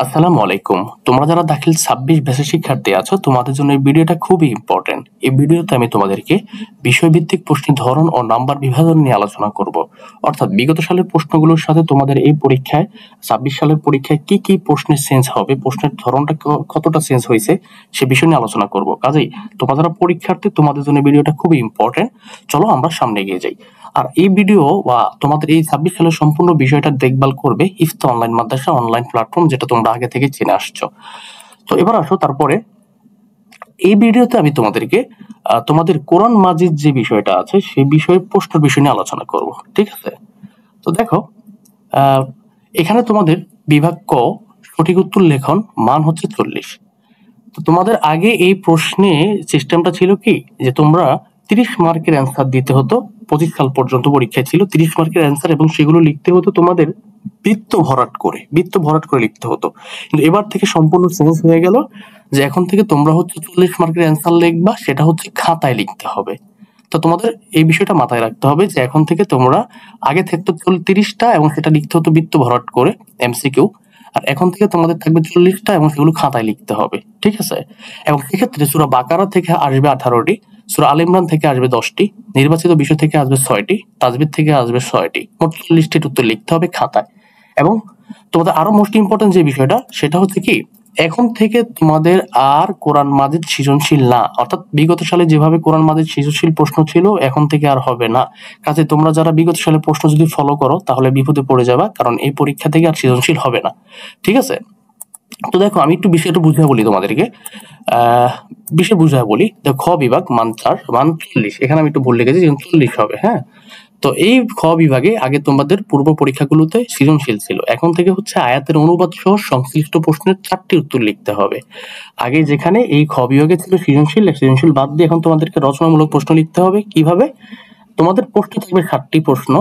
আসসালামু আলাইকুম। তোমরা যারা দাখিল ২৬ ব্যাচের শিক্ষার্থী আছো, তোমাদের জন্য এই ভিডিওটা খুবই ইম্পর্টেন্ট। এই ভিডিওতে আমি তোমাদেরকে বিষয়ভিত্তিক প্রশ্নের ধরন ও নাম্বার বিভাজন নিয়ে আলোচনা করব। অর্থাৎ বিগত সালের প্রশ্নগুলোর সাথে তোমাদের এই পরীক্ষায় ২৬ সালের পরীক্ষায় কি কি প্রশ্নের চেঞ্জ হবে, প্রশ্নের ধরনটা কতটা চেঞ্জ হয়েছে সে বিষয় নিয়ে আলোচনা করব। কাজেই তোমরা যারা পরীক্ষার্থী, তোমাদের জন্য ভিডিওটা খুবই ইম্পর্টেন্ট। চলো আমরা সামনে এগিয়ে যাই। আর এই ভিডিও বা তোমাদের এই ২৬ সালের সম্পূর্ণ বিষয়টা দেখভাল করবে ইফতা অনলাইন মাদ্রাসা অনলাইন প্ল্যাটফর্ম, যেটা তোমরা আগে থেকে চিনে আসছো। তো এবার আসো, তারপরে এই ভিডিওতে আমি তোমাদেরকে তোমাদের কোরআন মাজিদ যে বিষয়টা আছে সেই বিষয়ে প্রশ্নের বিষয় নিয়ে আলোচনা করব। ঠিক আছে? তো দেখো, আহ, এখানে তোমাদের বিভাগ ক সঠিক উত্তর লেখন মান হচ্ছে 40। তো তোমাদের আগে এই প্রশ্নে সিস্টেমটা ছিল কি, যে তোমরা 30 মার্কের অ্যান্সার দিতে হতো। 25 সাল পর্যন্ত পরীক্ষায় ছিল 30 মার্কের অ্যান্সার, এবং সেগুলো লিখতে হতো তোমাদের বৃত্ত ভরাট করে লিখতে হতো। কিন্তু এবার থেকে সম্পূর্ণ চেঞ্জ হয়ে গেল, যে এখন থেকে তোমরা হচ্ছে 40 মার্কের অ্যান্সার লিখবা, সেটা হচ্ছে খাতায় লিখতে হবে। তো তোমাদের এই বিষয়টা মাথায় রাখতে হবে যে এখন থেকে তোমরা, আগে থাকতো 30টা এবং সেটা লিখতে হতো বৃত্ত ভরাট করে এমসিকিউ, আর এখন থেকে তোমাদের থাকবে 40টা এবং সেগুলো খাতায় লিখতে হবে। ঠিক আছে? এবং সেক্ষেত্রে সূরা বাকারা থেকে আসবে 18টি, সূরা আল ইমরান থেকে আসবে 10টি, নির্বাচিত বিষয় থেকে আসবে 6টি, তাজবিদ থেকে আসবে 6টি, মোট 40টির উত্তর লিখতে হবে খাতায়। এবং তোমাদের আরো মোস্ট ইম্পর্টেন্ট যে বিষয়টা, সেটা হচ্ছে কি, এখন থেকে তোমাদের আর কোরআন মাজিদ সৃজনশীল না। অর্থাৎ বিগত সালে যেভাবে কোরআন মাজিদ সৃজনশীল প্রশ্ন ছিল, এখন থেকে আর হবে না। কাজে তোমরা যারা বিগত সালের প্রশ্ন যদি ফলো করো তাহলে বিপদে পড়ে যাবা, কারণ এই পরীক্ষা থেকে আর সৃজনশীল হবে না। ঠিক আছে? তো দেখো, আমি একটু বিষয়টা বুঝিয়ে বলি তোমাদেরকে। বিষয় বুঝিয়ে বলি। দেখো, খ বিভাগ মান 4 মান 40, এখানে আমি একটু ভুল লিখেছি, 40 হবে। হ্যাঁ, তো এই খ বিভাগে আগে তোমাদের পূর্ব পরীক্ষাগুলোতে সৃজনশীল ছিল, এখন থেকে হচ্ছে আয়াতের অনুবাদ সহ সংশ্লিষ্ট প্রশ্নের 4টি উত্তর লিখতে হবে। আগে যেখানে এই খ বিভাগে ছিল সৃজনশীল বাদ দিয়ে এখন তোমাদেরকে রচনামূলক প্রশ্ন লিখতে হবে। কিভাবে? তোমাদের প্রশ্ন থাকবে 7টি প্রশ্ন,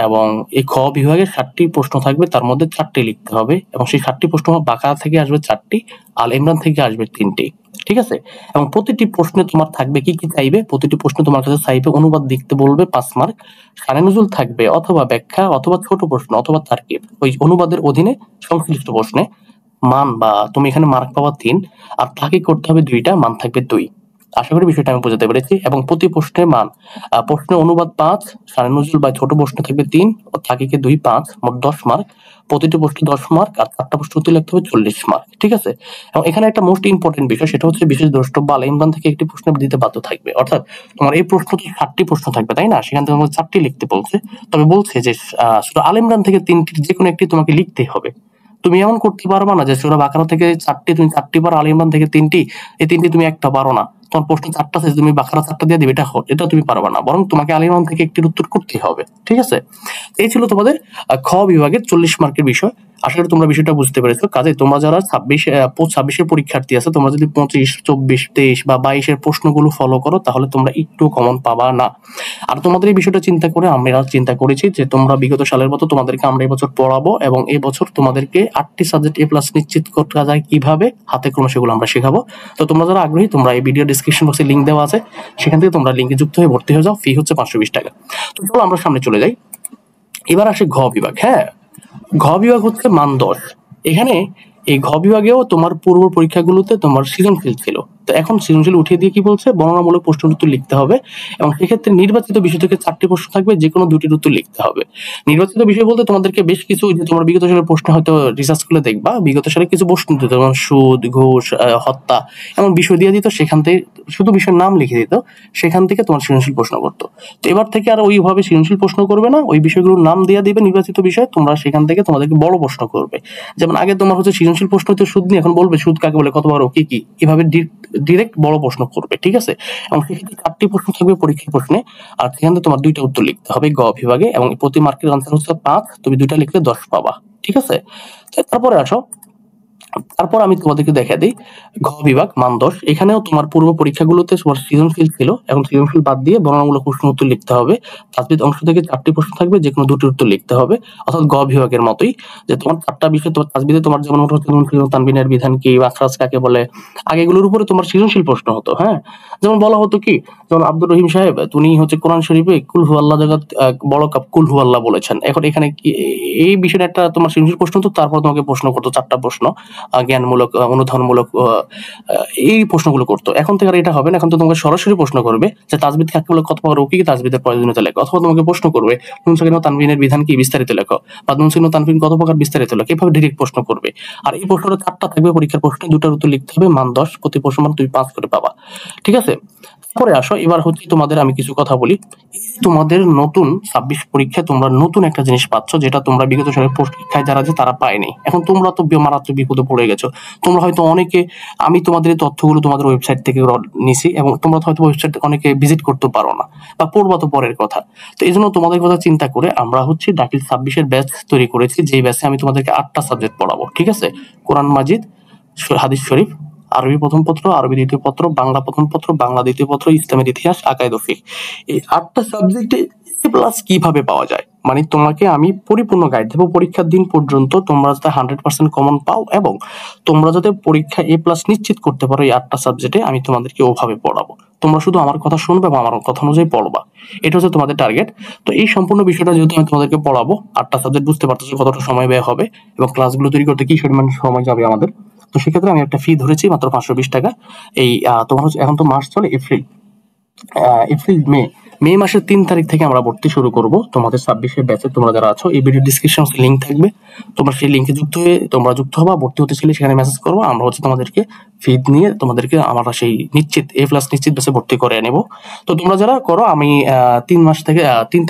এবং এই খ বিভাগের 7টি প্রশ্ন থাকবে, তার মধ্যে 4টি লিখতে হবে, এবং সেই 7টি প্রশ্ন বাকারা থেকে আসবে 4টি, আল ইমরান থেকে আসবে 3টি। ঠিক আছে? এবং প্রতিটি প্রশ্নে তোমার থাকবে কি কি চাইবে, প্রতিটি প্রশ্নে তোমার কাছে চাইবে অনুবাদ লিখতে বলবে 5 মার্ক, শানে নুজুল থাকবে অথবা ব্যাখ্যা অথবা ছোট প্রশ্ন অথবা তারকিব। ওই অনুবাদের অধীনে সংশ্লিষ্ট প্রশ্নে মান, বা তুমি এখানে মার্ক পাওয়া 3, আর তাহকিক করতে হবে 2টা, মান থাকবে 2। আশা করি বিষয়টা আমি বোঝাতে পেরেছি। এবং প্রতি প্রশ্নে মান, প্রশ্নে অনুবাদ 5, শানে নজরুল বা ছোট প্রশ্ন থাকবে 3 ও তাহকিকে 2, 5, মোট 10 মার্ক। প্রতিটি প্রশ্নে 10 মার্ক, আর 4টা প্রশ্ন উত্তর লিখতে হবে 40 মার্ক। ঠিক আছে? এবং এখানে একটা মোস্ট ইম্পর্টেন্ট বিষয়, সেটা হচ্ছে বিশেষ দ্রষ্টব্য আল ইমরান থেকে একটি প্রশ্ন দিতে বাধ্য থাকবে। অর্থাৎ তোমার এই প্রশ্ন তো 7টি প্রশ্ন থাকবে, তাই না? সেখান থেকে তোমাকে 4টি লিখতে বলছে, তবে বলছে যে সূরা আল ইমরান থেকে 3টির যে কোনো একটি তোমাকে লিখতেই হবে। তুমি এমন করতে পারবা না যে সূরা বাকারা থেকে 4টি তুমি 4টি পারো, আল ইমরান থেকে 3টি, এই 3টি তুমি একটা পারো না, তোমার প্রশ্ন 4টা শেষ, তুমি বাকারা 4টা দিয়ে দিবে, এটা তুমি পারবা না, বরং তোমাকে আল ইমরান থেকে একটির উত্তর করতেই হবে। ঠিক আছে? এই ছিল তোমাদের খ বিভাগের 40 মার্কের বিষয়। আশা করি তোমরা বিষয়টা বুঝতে পেরেছো। কাজে তোমরা যারা 26-এর পরীক্ষার্থী আছে, তোমরা যদি 25, 24, 23 বা 22-এর প্রশ্নগুলো ফলো করো, তাহলে তোমরা একটু কমন পাবা না। আর তোমাদের এই বিষয়টা চিন্তা করে আমরা চিন্তা করেছি যে তোমরা বিগত সালের মতো তোমাদেরকে আমরা এবছর পড়াবো, এবং এবছর তোমাদেরকে 8টি সাবজেক্ট A+ নিশ্চিত করা যায় কিভাবে, হাতে ক্রমে সেগুলো আমরা শেখাবো। তো তোমরা যারা আগ্রহী, তোমরা এই ভিডিও ডিসক্রিপশন বক্সে লিংক দেওয়া আছে, সেখান থেকে তোমরা লিংকে যুক্ত হয়ে ভর্তি হয়ে যাও। ফি হচ্ছে 520 টাকা। তো চলো আমরা সামনে চলে যাই। এবার আসে ঘ বিভাগ। হ্যাঁ, ঘ বিভাগ হচ্ছে মান 10। এখানে এই ঘ বিভাগেও তোমার পূর্ব পরীক্ষাগুলোতে তোমার সৃজনশীল ছিল, তো এখন সৃজনশীল উঠিয়ে দিয়ে কি বলছে, বর্ণনামূলক প্রশ্নের উত্তর লিখতে হবে। এবং সেক্ষেত্রে নির্বাচিত বিষয় থেকে 4টি প্রশ্ন থাকবে, যে কোনো 2টির উত্তর লিখতে হবে। নির্বাচিত বিষয় বলতে তোমাদেরকে বেশ কিছু, যে তোমার বিগত সালের প্রশ্ন হয়তো রিসার্চ করে দেখবা, বিগত সালে কিছু প্রশ্ন দিত, যেমন সুদ, ঘুষ, হত্যা, এমন বিষয় দিয়ে দিত, সেখান থেকে শুধু বিষয়ের নাম লিখে দিত, সেখান থেকে তোমার সৃজনশীল প্রশ্ন করতো। তো এবার থেকে আর ওইভাবে সৃজনশীল প্রশ্ন করবে না, ওই বিষয়গুলোর নাম দিয়ে দিবে নির্বাচিত বিষয়, তোমরা সেখান থেকে তোমাদেরকে বড় প্রশ্ন করবে। যেমন আগে তোমার হচ্ছে সৃজনশীল প্রশ্ন হচ্ছে সুদ নিয়ে, এখন বলবে সুদ কাকে বলে, কত বড়, কি কি, এভাবে ডিরেক্ট বড় প্রশ্ন করবে। ঠিক আছে? এবং সেক্ষেত্রে 4টি প্রশ্ন থাকবে পরীক্ষার প্রশ্নে, আর সেখান থেকে তোমার 2টা উত্তর লিখতে হবে গ বিভাগে, এবং প্রতি মার্কের আনসার হচ্ছে 5, তুমি 2টা লিখলে 10 পাবা। ঠিক আছে? তারপরে আসো, তারপর আমি তোমাদেরকে দেখা দিই ঘ বিভাগ মান 10। এখানেও তোমার পূর্ব পরীক্ষাগুলোতে তোমার সৃজনশীল ছিল, এখন সৃজনশীল বাদ দিয়ে বর্ণনামূলক প্রশ্ন উত্তর লিখতে হবে। তাজবিদ অংশ থেকে 4টি প্রশ্ন থাকবে, যে কোনো 2টির উত্তর লিখতে হবে। অর্থাৎ গ বিভাগের মতোই, যে তোমার 4টা বিষয়, তোমার তাজবিদে তোমার যেমন হতো তানবিনের বিধান কি, মাখরাজ কাকে বলে, আগে এগুলোর উপরে তোমার সৃজনশীল প্রশ্ন হতো। হ্যাঁ, যেমন বলা হতো কি, যেমন আব্দুর রহিম সাহেব, তুমি হচ্ছে কোরআন শরীফে কুল হু আল্লাহ জায়গা বড় কাপ কুল হু আল্লাহ বলেছেন। এখন এখানে এই বিষয়টা একটা তোমার সৃজনশীল প্রশ্ন হতো, তারপর তোমাকে প্রশ্ন করতো 4টা প্রশ্ন। জ্ঞানমূলক অনুধানমূলক এই প্রশ্নগুলো করতো। এখন থেকে আর এটা হবে না, এখন তো তোমাকে সরাসরি প্রশ্ন করবে যে তাজবিদ কাকে বলে, কত প্রকার কি তাজবিদের প্রয়োজনীয়তা লেখো, অথবা তোমাকে প্রশ্ন করবে নুন সাকিন ও তানবিনের বিধান কি বিস্তারিত লেখো, বা নুন সাকিন ও তানবিন কত প্রকার বিস্তারিত লেখো, এভাবে ডিরেক্ট প্রশ্ন করবে। আর এই প্রশ্নটা 4টা থাকবে পরীক্ষার প্রশ্নে, 2টার উত্তর লিখতে হবে, মান 10, প্রতি প্রশ্ন মান তুমি 5 করে পাবা। ঠিক আছে, পরে আসো, এবার হচ্ছে তোমাদের আমি কিছু কথা বলি। তোমাদের নতুন 26 পরীক্ষায় তোমরা নতুন একটা জিনিস পাচ্ছ, যেটা তোমরা বিগত সালের পরীক্ষায় যারা যে তারা পায়নি। এখন তোমরা তো মারাত্মক বিপদে পড়ে গেছো। তোমরা হয়তো অনেকে, আমি তোমাদের এই তথ্যগুলো তোমাদের ওয়েবসাইট থেকে নিছি, এবং তোমরা হয়তো ওয়েবসাইট অনেকে ভিজিট করতে পারো না, বা পড়বা তো পরের কথা। তো এই জন্য তোমাদের কথা চিন্তা করে আমরা হচ্ছে দাখিল 26-এর ব্যাচ তৈরি করেছি, যেই ব্যাচে আমি তোমাদেরকে 8টা সাবজেক্ট পড়াবো। ঠিক আছে, কোরআন মাজিদ, হাদিস শরীফ, আরবি প্রথম পত্র, আরবি দ্বিতীয় পত্র, বাংলা প্রথম পত্র, বাংলা দ্বিতীয় পত্র, ইসলামের ইতিহাস, আকায়েদ ও ফিকহ। এই 8টা সাবজেক্টে A+ কিভাবে পাওয়া যায়, মানে তোমাকে আমি পরিপূর্ণ গাইড দেবো পরীক্ষার দিন পর্যন্ত, তোমরা যাতে 100% কমন পাও এবং তোমরা যাতে পরীক্ষা A+ নিশ্চিত করতে পারো। এই 8টা সাবজেক্টে আমি তোমাদেরকে ওভাবে পড়াবো, তোমরা শুধু আমার কথা শুনবে এবং আমার কথা অনুযায়ী পড়বা, এটা হচ্ছে তোমাদের টার্গেট। তো এই সম্পূর্ণ বিষয়টা যেহেতু আমি তোমাদেরকে পড়াবো, 8টা সাবজেক্ট, বুঝতে পারতেছো কতটা সময় ব্যয় হবে এবং ক্লাসগুলো তৈরি করতে কি পরিমাণ সময় যাবে আমাদের। তো সেক্ষেত্রে আমি একটা ফি ধরেছি মাত্র 520 টাকা। এই তোমার হচ্ছে, এখন তো মাস চলে এপ্রিল, মে মাসের 3 তারিখ থেকে আমরা ভর্তি শুরু করব তোমাদের 26-এর ব্যাচে। তোমরা যারা আছো, এই ভিডিও ডিসক্রিপশন লিংক থাকবে, তোমরা সেই লিংকে তোমরা যুক্ত হবা, ভর্তি হতে চাইলে সেখানে মেসেজ করবো। আমরা হচ্ছে তোমাদেরকে ফি নিয়ে তোমাদেরকে আমরা সেই নিশ্চিত A+ নিশ্চিত ব্যাচে ভর্তি করে নেব। তো তোমরা যারা করো, আমি 3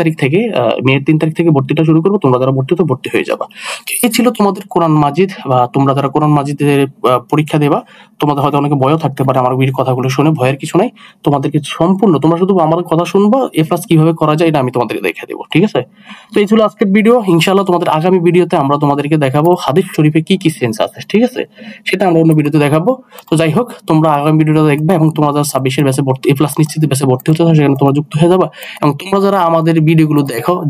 তারিখ থেকে মে 3 তারিখ থেকে ভর্তিটা শুরু করবো। তোমরা যারা ভর্তি হতে ভর্তি হয়ে যাবা। এই ছিল তোমাদের কোরআন মাজিদ, বা তোমরা যারা কোরআন মাজিদের পরীক্ষা দেবা, তোমাদের হয়তো অনেকে ভয়ও থাকতে পারে আমার কথাগুলো শুনে। ভয়ের কিছু নাই, তোমাদেরকে সম্পূর্ণ, তোমরা শুধু আমার কথা শুনবা, A+ কিভাবে করা যায় এটা আমি তোমাদেরকে দেখে দেবো। ঠিক আছে, তো এই ছিল আজকের ভিডিও। ইনশাআল্লাহ তোমাদের আগামী ভিডিওতে আমরা তোমাদেরকে দেখাবো হাদিস শরীফে কি কি সেন্স আছে। ঠিক আছে, সেটা আমরা অন্য ভিডিওতে দেখাবো। তো যাই হোক, তোমরা আগামী ভিডিওটা দেখবে এবং তোমরা যারা 26-এর ব্যাচে ভর্তি, A+ নিশ্চিত ব্যাচে ভর্তি হতে চাও, সেখানে তোমরা যুক্ত হয়ে যাবা। এবং তোমরা যারা আমাদের ভিডিওগুলো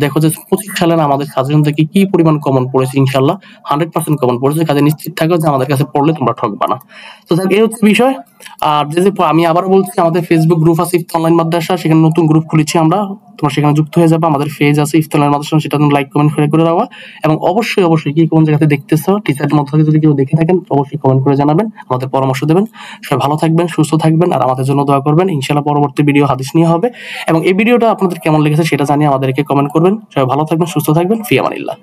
দেখো যে 25 সালের আমাদের সাজেশন থেকে কি পরিমাণ কমন পড়েছে, ইনশাআল্লাহ 100% কমন পড়েছে। কাজে নিশ্চিত থাকো যে আমাদের কাছে পড়লে তোমরা ঠকবা না। তো এই হচ্ছে বিষয়। আর আমি আবার বলছি, আমাদের ফেসবুক গ্রুপ আছে ইফতা অনলাইন মাদ্রাসা, সেখানে নতুন গ্রুপ খুলেছি আমরা, তোমরা সেখানে যুক্ত হয়ে যাবে। আমাদের পেজ আছে ইফতা অনলাইন মাদ্রাসা, সেটা তুমি লাইক কমেন্ট করে রাখবা। এবং অবশ্যই কি কোন জায়গাতে দেখতেছো, টিচারের মধ্যে যদি কেউ দেখে থাকেন, অবশ্যই কমেন্ট করে জানাবেন, আমাদের পরামর্শ দেবেন। সবাই ভালো থাকবেন, সুস্থ থাকবেন, আর আমাদের জন্য দোয়া করবেন। ইনশাআল্লাহ পরবর্তী ভিডিও হাদিস নিয়ে হবে। এবং এই ভিডিওটা আপনাদের কেমন লেগেছে সেটা জানিয়ে আমাদেরকে কমেন্ট করবেন। সবাই ভালো থাকবেন, সুস্থ থাকবেন, ফি আমানিল্লাহ।